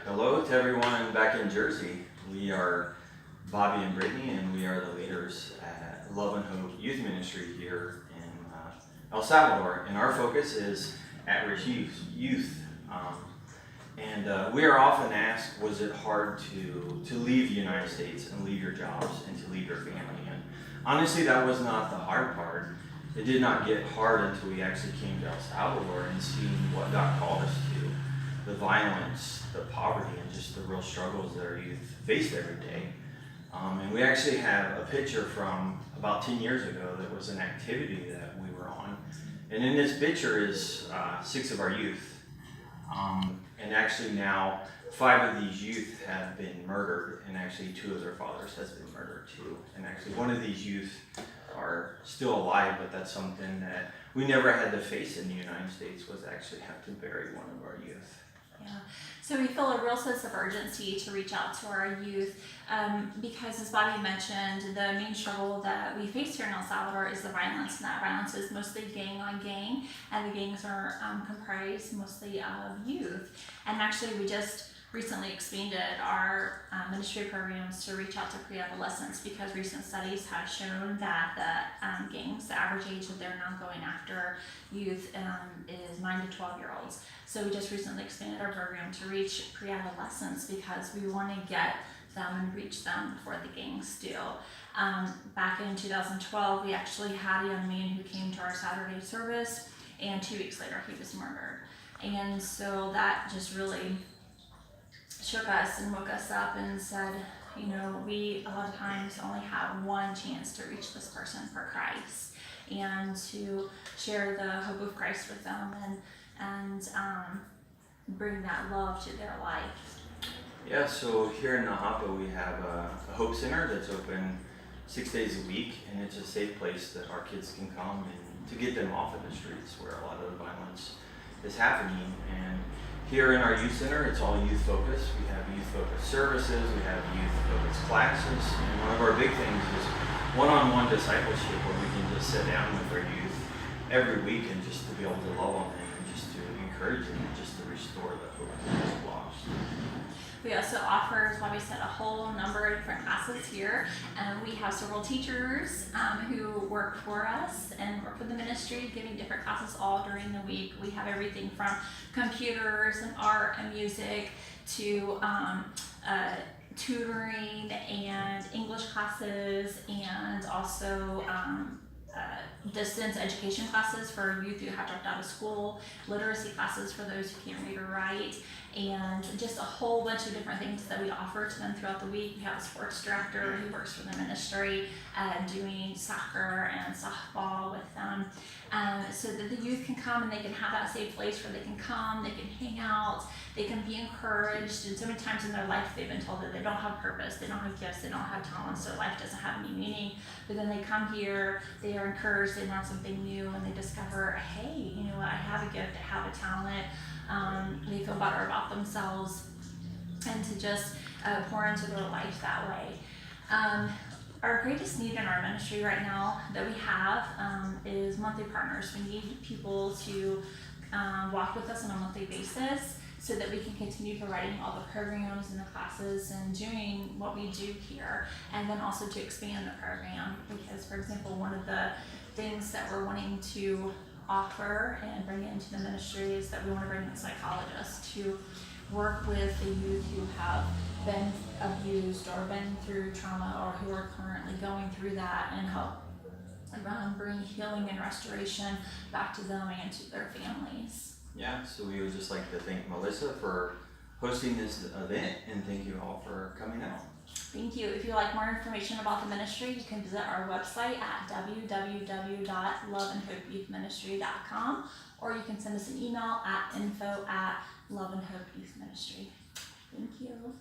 Hello to everyone back in Jersey. We are Bobby and Brittany, and we are the leaders at Love and Hope Youth Ministry here in El Salvador. And our focus is at-risk youth. We are often asked, was it hard to leave the United States and leave your jobs and to leave your family? And honestly, that was not the hard part. It did not get hard until we actually came to El Salvador and seen what God called us to. The violence, the poverty, and just the real struggles that our youth faced every day. And we actually have a picture from about 10 years ago that was an activity that we were on. And in this picture is 6 of our youth. And actually now 5 of these youth have been murdered, and actually 2 of their fathers has been murdered too. And actually one of these youth are still alive, but that's something that we never had to face in the United States, was actually have to bury one of our youth. Yeah, so we feel a real sense of urgency to reach out to our youth because, as Bobby mentioned, the main struggle that we face here in El Salvador is the violence, and that violence is mostly gang on gang, and the gangs are comprised mostly of youth. And actually, we just recently expanded our ministry programs to reach out to pre-adolescents because recent studies have shown that the gangs, the average age that they're now going after youth is 9 to 12-year-olds. So we just recently expanded our program to reach pre-adolescents because we want to get them and reach them before the gangs do. Back in 2012, we actually had a young man who came to our Saturday service, and 2 weeks later he was murdered. And so that just really shook us and woke us up and said, you know, we a lot of times only have one chance to reach this person for Christ and to share the hope of Christ with them and bring that love to their life. Yeah, so here in Nahapa we have a Hope Center that's open 6 days a week, and it's a safe place that our kids can come and to get them off of the streets where a lot of the violence is happening. And here in our youth center, it's all youth focused. We have youth focused services, we have youth focused classes, and one of our big things is one-on-one discipleship, where we can just sit down with our youth every week and just to be able to love on them and just to encourage them and just to restore the hope that is lost. We also offer, as Bobby said, a whole number of different classes here. We have several teachers who work for us and work for the ministry, giving different classes all during the week. We have everything from computers and art and music to tutoring and English classes, and also distance education classes for youth who have dropped out of school, literacy classes for those who can't read or write, and just a whole bunch of different things that we offer to them throughout the week. We have a sports director who works for the ministry doing soccer and softball with them, so that the youth can come and they can have that safe place where they can come, they can hang out, they can be encouraged. And so many times in their life they've been told that they don't have purpose, they don't have gifts, they don't have talents, so life doesn't have any meaning. But then they come here, they are encouraged, they learn something new, and they discover, hey, you know what, I have a gift, I have a talent. They feel better about themselves, and to just pour into their life that way. Our greatest need in our ministry right now that we have is monthly partners. We need people to walk with us on a monthly basis so that we can continue providing all the programs and the classes and doing what we do here, and then also to expand the program. Because, for example, one of the things that we're wanting to offer and bring into the ministry is that we want to bring in a psychologist to work with the youth who have been abused or been through trauma or who are currently going through that, and help bring healing and restoration back to them and to their families. Yeah, so we would just like to thank Melissa for hosting this event, and thank you all for coming out. Thank you. If you'd like more information about the ministry, you can visit our website at www.loveandhopeyouthministry.com, or you can send us an email at info@loveandhopeyouthministry. Thank you.